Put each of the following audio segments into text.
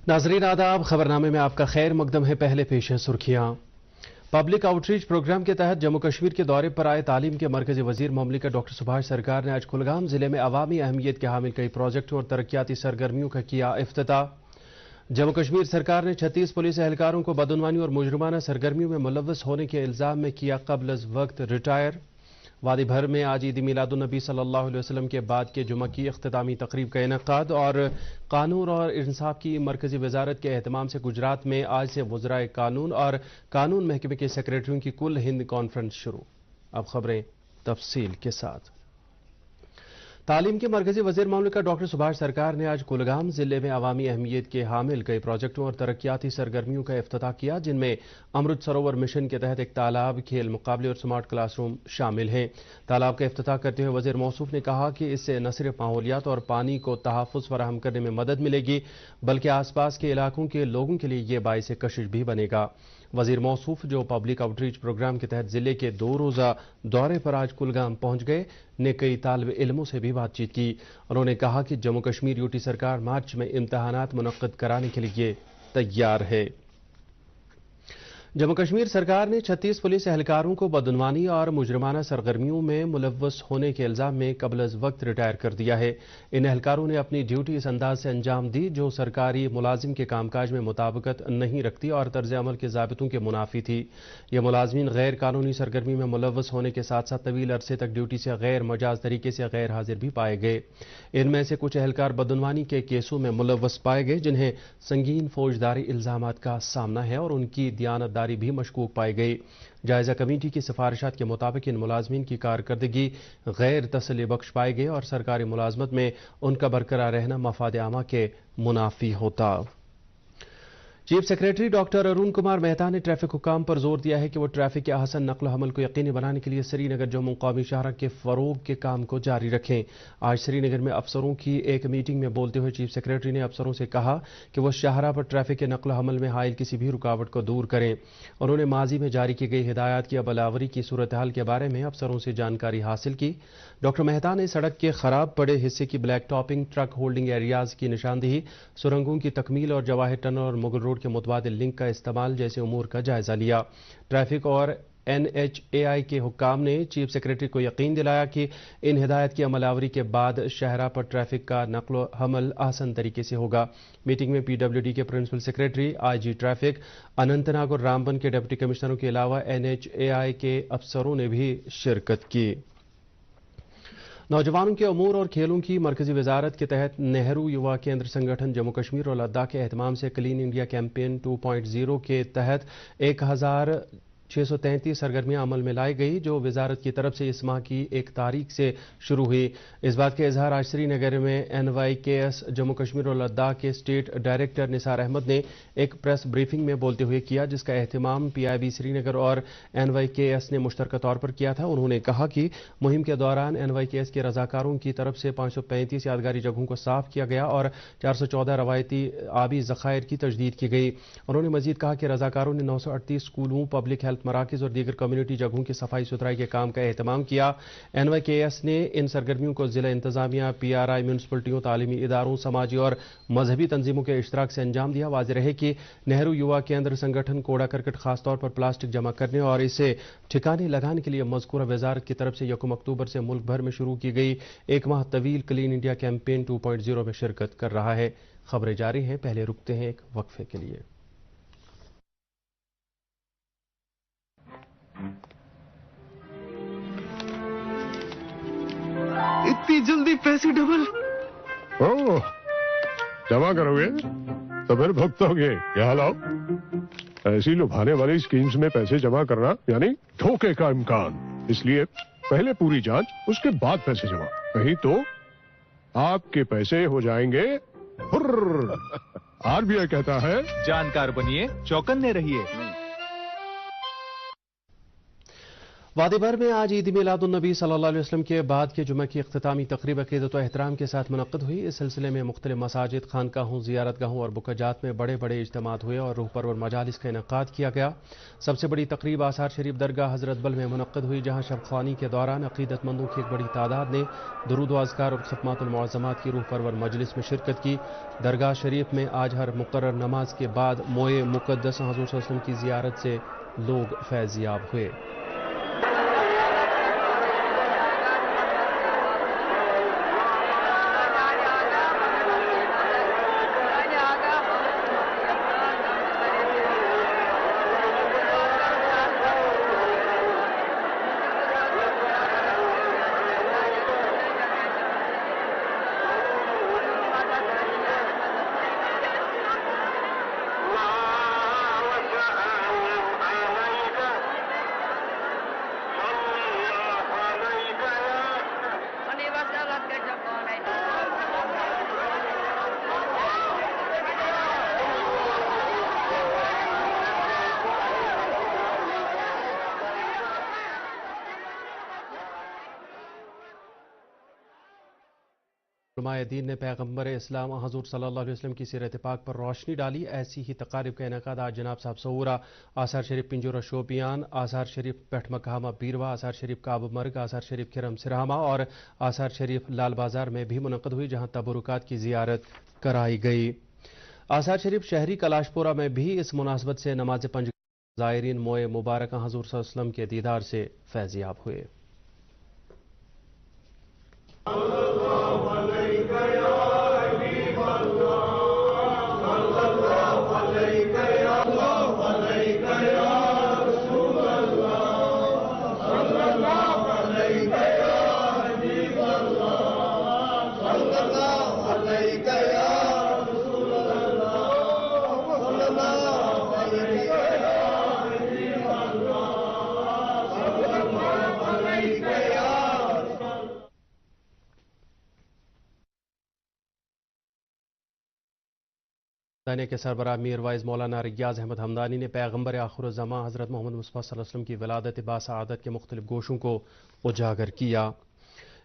नाजरीन आदाब, खबरनामे में आपका खैर मकदम है। पहले पेश है सुर्खियां। पब्लिक आउटरीच प्रोग्राम के तहत जम्मू कश्मीर के दौरे पर आए तालीम के मरकजी वजीर ममलिकत डॉक्टर सुभाष सरकार ने आज कुलगाम जिले में अवामी अहमियत के हामिल कई प्रोजेक्टों और तरक्याती सरगर्मियों का किया इफ्तिताह। जम्मू कश्मीर सरकार ने 36 पुलिस एहलकारों को बदउनवानी और मुजरिमाना सरगर्मियों में मुलव्वस होने के इल्जाम में किया कब्ल अज वक्त रिटायर। वादी भर में आज ईद मिलादुन्नबी सल्लल्लाहु अलैहि वसल्लम के बाद के जुमा की इख्तितामी तकरीब का इनेकाद। और कानून और इंसाफ की मरकजी वजारत के एहतमाम से गुजरात में आज से वज़राए कानून और कानून महकमे के सेक्रेटरियों की कुल हिंद कॉन्फ्रेंस शुरू। अब खबरें तफसील के साथ। तालीम के मरकजी वजीर ममलिकत डॉक्टर सुभाष सरकार ने आज कुलगाम जिले में अवामी अहमियत के हामिल कई प्रोजेक्टों और तरक्याती सरगर्मियों का इफ्तिताह किया, जिनमें अमृत सरोवर मिशन के तहत एक तालाब, खेल मुकाबले और स्मार्ट क्लासरूम शामिल हैं। तालाब का इफ्तिताह करते हुए वजीर मौसूफ ने कहा कि इससे न सिर्फ माहौलियात और पानी को तहफ़्फ़ुज़ फराहम करने में मदद मिलेगी, बल्कि आसपास के इलाकों के लोगों के लिए यह बाइस कशिश भी बनेगा। वजीर मौसूफ, जो पब्लिक आउटरीच प्रोग्राम के तहत जिले के 2 रोज़ा दौरे पर आज कुलगाम पहुंच गए, ने कई तालिब इल्मों से भी बातचीत की। उन्होंने कहा कि जम्मू कश्मीर यूटी सरकार मार्च में इम्तहानात मुनक्किद कराने के लिए तैयार है। जम्मू कश्मीर सरकार ने 36 पुलिस एहलकारों को बदउनवानी और मुजरिमाना सरगर्मियों में मुलव्वस होने के इल्जाम में कब्ल अज वक्त रिटायर कर दिया है। इन एहलकारों ने अपनी ड्यूटी इस अंदाज से अंजाम दी जो सरकारी मुलाजिम के कामकाज में मुताबिकत नहीं रखती और तर्ज अमल के ज़ाबितों के मुनाफी थी। ये मुलाजमीन गैर कानूनी सरगर्मी में मुलव्वस होने के साथ साथ तवील अरसे तक ड्यूटी से गैर मजाज तरीके से गैर हाजिर भी पाए गए। इनमें से कुछ एहलकार बदउनवानी के केसों में मुलव्वस पाए गए, जिन्हें संगीन फौजदारी इल्जामात का सामना है और उनकी दियानतदारी भी मशकूक पाई गई। जायजा कमेटी की सिफारिशात के मुताबिक इन मुलाजमीन की कारकर्दगी गैर तसल्ली बख्श पाई गई और सरकारी मुलाजमत में उनका बरकरार रहना मफाद आमा के मुनाफी होता। Chief secretary doctor Arun Kumar Mehta ने ट्रैफिक हुकाम पर जोर दिया है कि वो ट्रैफिक के अहसन नक्ल हमल को यकीनी बनाने के लिए श्रीनगर जम्मू कौमी शाहरा के फरोग के काम को जारी रखें। आज श्रीनगर में अफसरों की एक मीटिंग में बोलते हुए चीफ सेक्रेटरी ने अफसरों से कहा कि वो शाहरा पर ट्रैफिक के नक्ल हमल में हायल किसी भी रुकावट को दूर करें। उन्होंने माजी में जारी की गई हिदायत की अमलावरी की सूरत हाल के बारे में अफसरों से जानकारी हासिल की। डॉक्टर मेहता ने सड़क के खराब पड़े हिस्से की black topping, truck holding areas की निशानदेही, सुरंगों की तकमील और जवाहिर टनल और मुगल रोड के मुतबादिल लिंक का इस्तेमाल जैसे उमूर का जायजा लिया। ट्रैफिक और NHAI के हुक्काम ने चीफ सेक्रेटरी को यकीन दिलाया कि इन हिदायत की अमलावरी के बाद शहरा पर ट्रैफिक का नक्लो हमल आसान तरीके से होगा। मीटिंग में PWD के principal secretary, IG traffic, Anantnag और रामबन के डिप्टी कमिश्नरों के अलावा NHAI के अफसरों ने भी शिरकत की। नौजवानों के अमूर और खेलों की मरकजी वजारत के तहत नेहरू युवा केंद्र संगठन जम्मू कश्मीर और लद्दाख के एहतमाम से क्लीन इंडिया कैंपेन 2.0 के तहत 1633 सरगर्मियां अमल में लाई गई, जो वजारत की तरफ से इस माह की 1 तारीख से शुरू हुई। इस बात का इजहार आज श्रीनगर में NYKS जम्मू कश्मीर और लद्दाख के स्टेट डायरेक्टर निसार अहमद ने एक प्रेस ब्रीफिंग में बोलते हुए किया, जिसका एहतमाम PIB श्रीनगर और NYKS ने मुश्तरका तौर पर किया था। उन्होंने कहा कि मुहिम के दौरान NYKS के रजाकारों की तरफ से 535 यादगारी जगहों को साफ किया गया और 414 रवायती आबी ज़खायर की तजदीद की गई। उन्होंने मजीद कहा कि रजाकारों ने 938 स्कूलों, पब्लिक हेल्थ मराकज और दीगर कम्युनिटी जगहों की सफाई सुथराई के काम का एहतमाम किया। NYKS ने इन सरगर्मियों को जिला इंतजामिया, PRI, म्यूनसिपलिटियों, तालीमी इदारों, समाजी और मजहबी तंजीमों के इश्तराक से अंजाम दिया। वाज़ेह रहे कि नेहरू युवा केंद्र संगठन कूड़ा करकट, खासतौर पर प्लास्टिक जमा करने और इसे ठिकाने लगाने के लिए मज़कूरा वजारत की तरफ से 1 अक्टूबर से मुल्क भर में शुरू की गई 1 माह तवील क्लीन इंडिया कैंपेन 2.0 में शिरकत कर रहा है। खबरें जारी हैं, पहले रुकते हैं एक वक्फे के लिए। इतनी जल्दी पैसे डबल? ओह, जमा करोगे तो फिर भुगतोगे। क्या लाओ, ऐसी लुभाने वाली स्कीम्स में पैसे जमा करना यानी धोखे का इम्कान। इसलिए पहले पूरी जांच, उसके बाद पैसे जमा, नहीं तो आपके पैसे हो जाएंगे हुर्र। RBI कहता है, जानकार बनिए, चौकन्ने रहिए। वादी भर में आज ईद मिलादुन्नबी सल्लल्लाहु अलैहि वसल्लम के बाद के जुमे की इख्तितामी तकरीब अक़ीदत व एहतराम के साथ मुनक़्क़िद हुई। इस सिलसिले में मुख्तलिफ मसाजिद, खानकाहों, ज़ियारतगाहों और बुक़जात में बड़े बड़े इज्तिमात हुए और रूह परवर मजालिस का इनेक़ाद किया गया। सबसे बड़ी तकरीब आसार शरीफ दरगाह हज़रत बल में मुनक़्क़िद हुई, जहाँ शब ख़्वानी के दौरान अक़ीदतमंदों की एक बड़ी तादाद ने दुरूद व अज़कार और ख़ितमातुल मुअज़्ज़मात की रूह परवर मजलिस में शिरकत की। दरगाह शरीफ में आज हर मुक़र्रर नमाज के बाद मोए मुक़द्दस हुज़ूर सल्लल्लाहु अलैहि वसल्लम की ज़ियारत से लोग फैज़याब हुए। उलमाए-ए-दीन ने पैगम्बर इस्लाम हुज़ूर सल्लल्लाहु अलैहि वसल्लम की सीरत पाक पर रोशनी डाली। ऐसी ही तकारीब का इनेकाद आज जनाब साहब सऊरा, आसार शरीफ पिंजोरा शोपियान, आसार शरीफ पेठमकामा बीरवा, आसार शरीफ काबमर्ग, आसार शरीफ खिरम सिरहामा और आसार शरीफ लाल बाजार में भी मुनक़्क़िद हुई, जहाँ तबरुकात की ज़ियारत कराई गई। आसार शरीफ शहरी कलाशपुरा में भी इस मुनासबत से नमाज पंज ज़ायरीन मोए मुबारक हुज़ूर सल्लल्लाहु अलैहि वसल्लम के दीदार से फैज़याब हुए। दानिया के सरबराह मीर वाइज मौलाना रियाज अहमद हमदानी ने पैगम्बर आखिरुज़्ज़मां हज़रत मोहम्मद मुस्तफ़ा सल्लल्लाहु अलैहि वसल्लम की विलादत बासआदत के मुख्तलिफ गोशों को उजागर किया।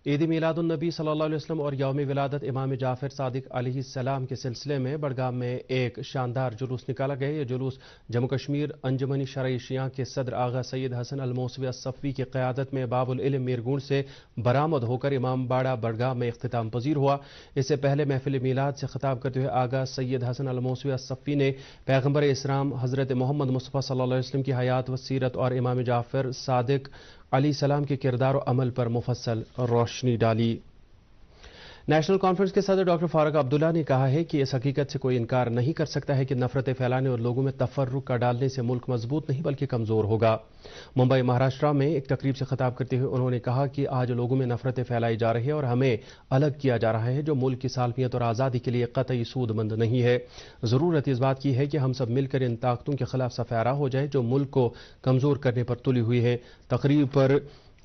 ईद मिलादुन्नबी सल्लल्लाहु अलैहि वसल्लम और यौम विलादत इमाम जाफ़र सादिक अलैहिस्सलाम के सिलसिले में बड़गाम में एक शानदार जुलूस निकाला गया। ये जुलूस जम्मू कश्मीर अंजुमन शरई शिया के सदर आगा सैयद हसन अल मौसवी असफ़ी की क़यादत में बाबुल इल्म मीरगुंड से बरामद होकर इमाम बाड़ा बड़गाम में इख्तिताम पजीर हुआ। इससे पहले महफिल मीलाद से खिताब करते हुए आगा सैयद हसन अल मौसवी असफ़ी ने पैगम्बर इस्लाम हज़रत मोहम्मद मुस्तफ़ा सल्लल्लाहु अलैहि वसल्लम की हयात व सीरत और इमाम जाफ़र सादिक अलैहिस्सलाम के किरदार और अमल पर मुफस्सल रोशनी डाली। नेशनल कॉन्फ्रेंस के सदर डॉक्टर फारूक अब्दुल्ला ने कहा है कि इस हकीकत से कोई इनकार नहीं कर सकता है कि नफरतें फैलाने और लोगों में तफर्रुक का डालने से मुल्क मजबूत नहीं बल्कि कमजोर होगा। मुंबई महाराष्ट्र में एक तकरीब से खिताब करते हुए उन्होंने कहा कि आज लोगों में नफरतें फैलाई जा रही है और हमें अलग किया जा रहा है, जो मुल्क की सालमियत और आज़ादी के लिए कतई सूदमंद नहीं है। ज़रूरत इस बात की है कि हम सब मिलकर इन ताकतों के खिलाफ सफारा हो जाए जो मुल्क को कमजोर करने पर तुली हुई है। तकरीब पर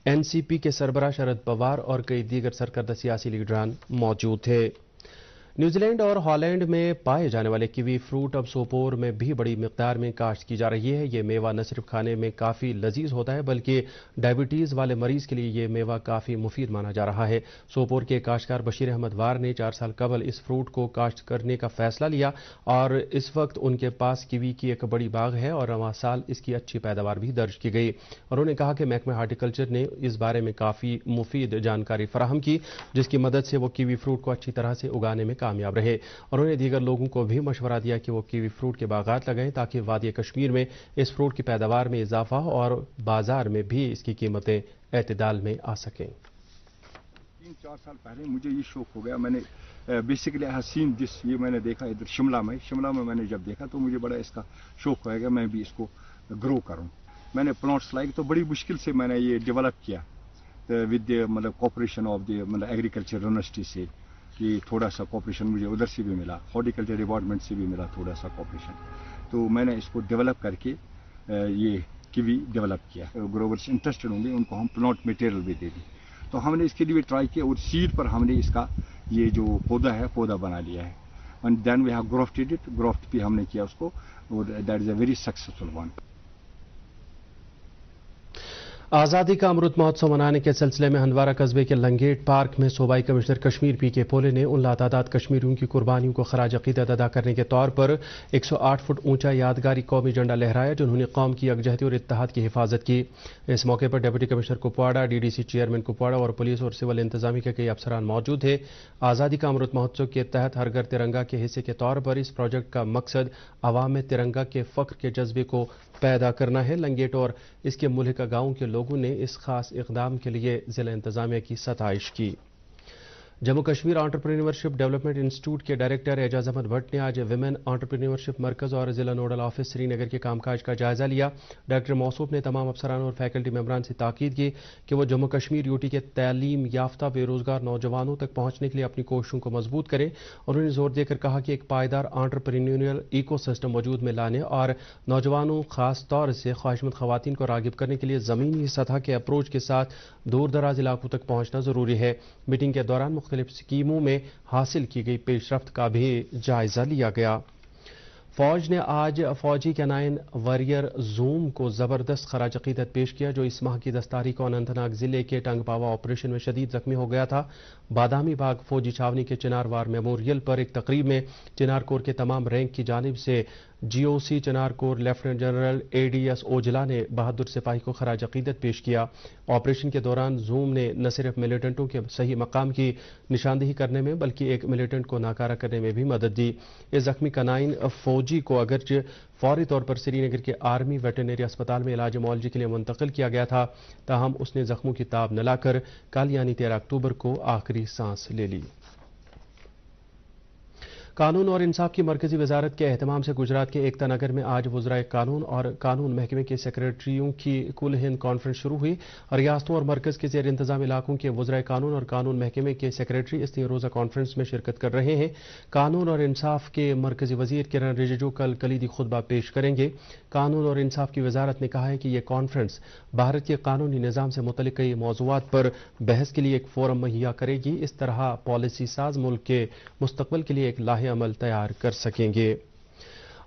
एनसीपी के सरबराह शरद पवार और कई दीगर सरकर्दा सियासी लीडरान मौजूद थे। न्यूजीलैंड और हॉलैंड में पाए जाने वाले कीवी फ्रूट अब सोपोर में भी बड़ी मिकदार में काश्त की जा रही है। ये मेवा न सिर्फ खाने में काफ़ी लजीज होता है बल्कि डायबिटीज़ वाले मरीज़ के लिए ये मेवा काफ़ी मुफीद माना जा रहा है। सोपोर के काश्तकार बशीर अहमद वार ने 4 साल कबल इस फ्रूट को काश्त करने का फैसला लिया और इस वक्त उनके पास कीवी की एक बड़ी बाग है और रवां साल इसकी अच्छी पैदावार भी दर्ज की गई। उन्होंने कहा कि महकमा हार्टिकल्चर ने इस बारे में काफ़ी मुफीद जानकारी फराहम की, जिसकी मदद से वो कीवी फ्रूट को अच्छी तरह से उगाने में कामयाब रहे। उन्होंने दीगर लोगों को भी मशवरा दिया कि वो कीवी फ्रूट के बागात लगाएं ताकि वादी कश्मीर में इस फ्रूट की पैदावार में इजाफा हो और बाजार में भी इसकी कीमतें एतदाल में आ सकें। 3-4 साल पहले मुझे ये शौक हो गया। मैंने बेसिकली हसीन दिस ये मैंने देखा इधर शिमला में मैंने जब देखा तो मुझे बड़ा इसका शौक हो गया मैं भी इसको ग्रो करूं। मैंने प्लांट्स लाइक तो बड़ी मुश्किल से मैंने ये डेवलप किया विद मतलब कॉपरेशन ऑफ द मतलब एग्रीकल्चर यूनिवर्सिटी से, कि थोड़ा सा कॉपरेशन मुझे उधर से भी मिला, हॉर्टिकल्चर डिपार्टमेंट से भी मिला थोड़ा सा कॉपरेशन, तो मैंने इसको डेवलप करके ये कीवी डेवलप किया। ग्रोवर्स इंटरेस्टेड होंगे उनको हम प्लांट मटेरियल भी दे दी, तो हमने इसके लिए ट्राई किया और सीड पर हमने इसका ये जो पौधा है पौधा बना लिया है and then we have grafted it, graft भी हमने किया उसको और that is a very successful one. आज़ादी का अमृत महोत्सव मनाने के सिलसिले में हंदवारा कस्बे के लंगेट पार्क में सूबाई कमिश्नर कश्मीर पी के पोले ने उन लातादाद कश्मीरियों की कुर्बानियों को खराज अकीदत अदा करने के तौर पर 108 फुट ऊंचा यादगारी कौमी झंडा लहराया, जिन्होंने कौम की यकजहती और इत्तेहाद की हिफाजत की। इस मौके पर deputy commissioner Kupwara, DDC chairman Kupwara और पुलिस और सिविल इंतजामी के कई अफसरान मौजूद थे। आज़ादी का अमृत महोत्सव के तहत हर घर तिरंगा के हिस्से के तौर पर इस प्रोजेक्ट का मकसद अवाम में तिरंगा के फख्र के जज्बे को पैदा करना है। लंगेट और इसके मुल्हिका गांवों के लोगों ने इस खास इक़दाम के लिए जिला इंतजामिया की सताइश की। Jammu Kashmir entrepreneurship development institute के डायरेक्टर एजाज अहमद भट्ट ने आज विमेन एंटरप्रेन्योरशिप मरकज और जिला नोडल ऑफिस श्रीनगर के कामकाज का जायजा लिया। डॉक्टर मौसूफ ने तमाम अफसरान और फैकल्टी मेंबरान से ताकीद की कि वो जम्मू कश्मीर यूटी के तालीम याफ्ता बेरोजगार नौजवानों तक पहुंचने के लिए अपनी कोशिशों को मजबूत करें। उन्होंने जोर देकर कहा कि एक पायदार एंटरप्रेन्योरियल इकोसिस्टम वजूद में लाने और नौजवानों खास तौर से ख्वाहिशमंद खवातीन को रागिब करने के लिए जमीनी सतह के अप्रोच के साथ दूर दराज इलाकों तक पहुंचना जरूरी है। मीटिंग के दौरान मुख्तलिफ स्कीमों में हासिल की गई पेशरफ्त का भी जायजा लिया गया। फौज ने आज फौजी कैनाइन वॉरियर जूम को जबरदस्त खराज अकीदत पेश किया, जो इस माह की 10 तारीख को अनंतनाग जिले के टंगपावा ऑपरेशन में शदीद जख्मी हो गया था। बादामी बाग फौजी छावनी के चिनार वार मेमोरियल पर एक तकरीब में चिनार कोर के तमाम रैंक की जानिब से GOC Chinar corps lieutenant general ADS Aujla ने बहादुर सिपाही को खराज अकीदत पेश किया। ऑपरेशन के दौरान जूम ने न सिर्फ मिलिटेंटों के सही मकाम की निशानदेही करने में बल्कि एक मिलिटेंट को नाकारा करने में भी मदद दी। इस जख्मी कनाइन फौजी को अगरचे फौरी तौर पर श्रीनगर के आर्मी वेटरनरी अस्पताल में इलाज मुआलजे के लिए मुंतकिल किया गया था, ताहम उसने जख्मों की ताब न लाकर कल यानी 13 अक्टूबर को आखिरी सांस ले ली। कानून और इंसाफ की मरकजी वजारत के एहतमाम से गुजरात के एकता नगर में आज वज़राए कानून और कानून महकमे के सेक्रेटरियों की कुल हिंद कॉन्फ्रेंस शुरू हुई। रियासतों और मरकज के ज़ेर इंतजाम इलाकों के वज़राए कानून और कानून महकमे के सेक्रेटरी इस 3 रोज़ा कॉन्फ्रेंस में शिरकत कर रहे हैं। कानून और इंसाफ के मरकजी वजीर किरण रिजिजू कल कलीदी खुतबा पेश करेंगे। कानून और इंसाफ की वजारत ने कहा है कि यह कॉन्फ्रेंस भारत के कानूनी निज़ाम से मुतल्लिक़ कई मौज़ूआत पर बहस के लिए एक फोरम मुहैया करेगी। इस तरह पॉलिसी साज मुल्क के मुस्तकबिल के लिए एक लाहे अमल तैयार कर सकेंगे।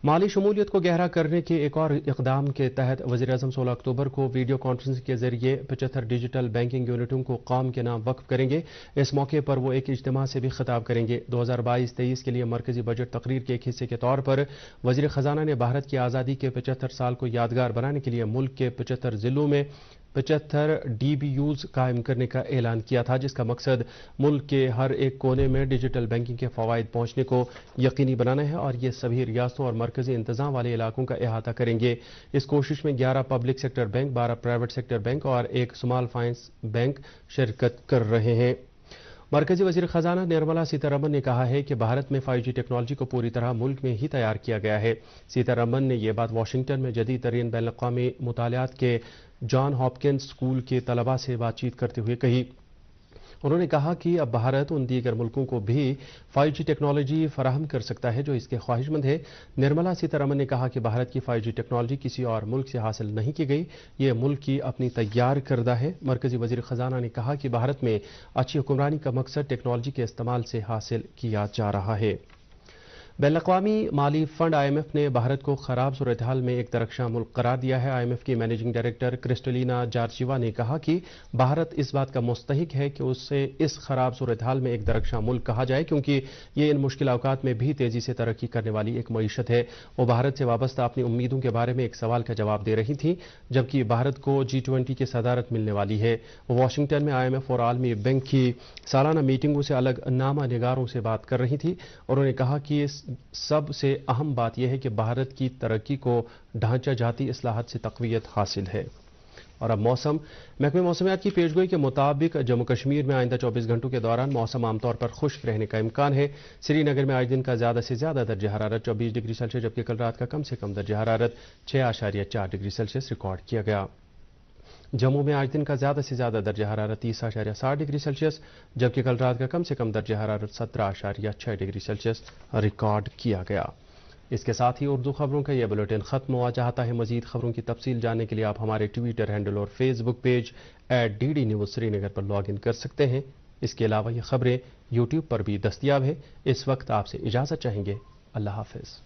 माली शमूलियत को गहरा करने के एक और इक़दाम के तहत वज़ीर-ए-आज़म 16 अक्टूबर को वीडियो कॉन्फ्रेंसिंग के जरिए 75 डिजिटल बैंकिंग यूनिटों को कौम के नाम वक्फ करेंगे। इस मौके पर वो एक इज्तिमा से भी खिताब करेंगे। 2022-23 के लिए मरकजी बजट तकरीर के एक हिस्से के तौर पर वज़ीर ख़जाना ने भारत की आज़ादी के 75 साल को यादगार बनाने के लिए मुल्क के 75 जिलों में 75 DBUs कायम करने का ऐलान किया था, जिसका मकसद मुल्क के हर एक कोने में डिजिटल बैंकिंग के फवाइद पहुंचने को यकीनी बनाना है और ये सभी रियासतों और मरकजी इंतजाम वाले इलाकों का अहाता करेंगे। इस कोशिश में 11 public sector bank, 12 private sector bank और एक स्मॉल फाइनेंस बैंक शिरकत कर रहे हैं। मरकजी वज़ीर ख़जाना निर्मला सीतारमन ने कहा है कि भारत में 5G टेक्नोलॉजी को पूरी तरह मुल्क में ही तैयार किया गया है। सीतारमन ने यह बात वाशिंगटन में जदीद तरीन बैनुल-अक़वामी मुतालियात के जॉन हॉपकिंस स्कूल के तलबा से बातचीत करते हुए कही। उन्होंने कहा कि अब भारत उन दीगर मुल्कों को भी 5G टेक्नोलॉजी फराहम कर सकता है जो इसके ख्वाहिशमंद है। निर्मला सीतारमन ने कहा कि भारत की 5G टेक्नोलॉजी किसी और मुल्क से हासिल नहीं की गई, ये मुल्क की अपनी तैयार करदा है। मरकजी वज़ीर ख़जाना ने कहा कि भारत में अच्छी हुक्मरानी का मकसद टेक्नोलॉजी के इस्तेमाल से हासिल किया जा रहा है। बैनुल-अक़वामी माली फंड IMF ने भारत को खराब सूरत हाल में एक तरक्शा मुल्क करार दिया है। IMF की मैनेजिंग डायरेक्टर क्रिस्टलिना जॉर्जिवा ने कहा कि भारत इस बात का मुस्तहिक है कि उसे इस खराब सूरत हाल में एक तरक्शा मुल्क कहा जाए, क्योंकि ये इन मुश्किल औकात में भी तेजी से तरक्की करने वाली एक मईशत है। वो भारत से वाबस्ता अपनी उम्मीदों के बारे में एक सवाल का जवाब दे रही थी, जबकि भारत को G20 की सदारत मिलने वाली है। वो वाशिंगटन में IMF और आलमी बैंक की सालाना मीटिंगों से अलग नामा निगारों से बात कर रही थी। उन्होंने कहा कि सबसे अहम बात यह है कि भारत की तरक्की को ढांचा जाती इस्लाहत से तक़वियत हासिल है। और अब मौसम। महकमे मौसमियात की पेशगोई के मुताबिक जम्मू कश्मीर में आइंदा 24 घंटों के दौरान मौसम आमतौर पर खुश्क रहने का इम्कान है। श्रीनगर में आज दिन का ज्यादा से ज्यादा दर्जा हरारत 24 डिग्री सेल्सियस, जबकि कल रात का कम से कम दर्जा हरारत 6.4 डिग्री सेल्सियस रिकॉर्ड किया गया। जम्मू में आज दिन का ज्यादा से ज्यादा दर्जा हरारत 30.7 डिग्री सेल्सियस, जबकि कल रात का कम से कम दर्जा हरारत 17.6 डिग्री सेल्सियस रिकॉर्ड किया गया। इसके साथ ही उर्दू खबरों का यह बुलेटिन खत्म हुआ। चाहता है मजीद खबरों की तफसील जानने के लिए आप हमारे ट्विटर हैंडल और Facebook page @DD News Srinagar पर लॉग इन कर सकते हैं। इसके अलावा ये खबरें यूट्यूब पर भी दस्तयाब है। इस वक्त आपसे इजाजत चाहेंगे। अल्लाह हाफिज।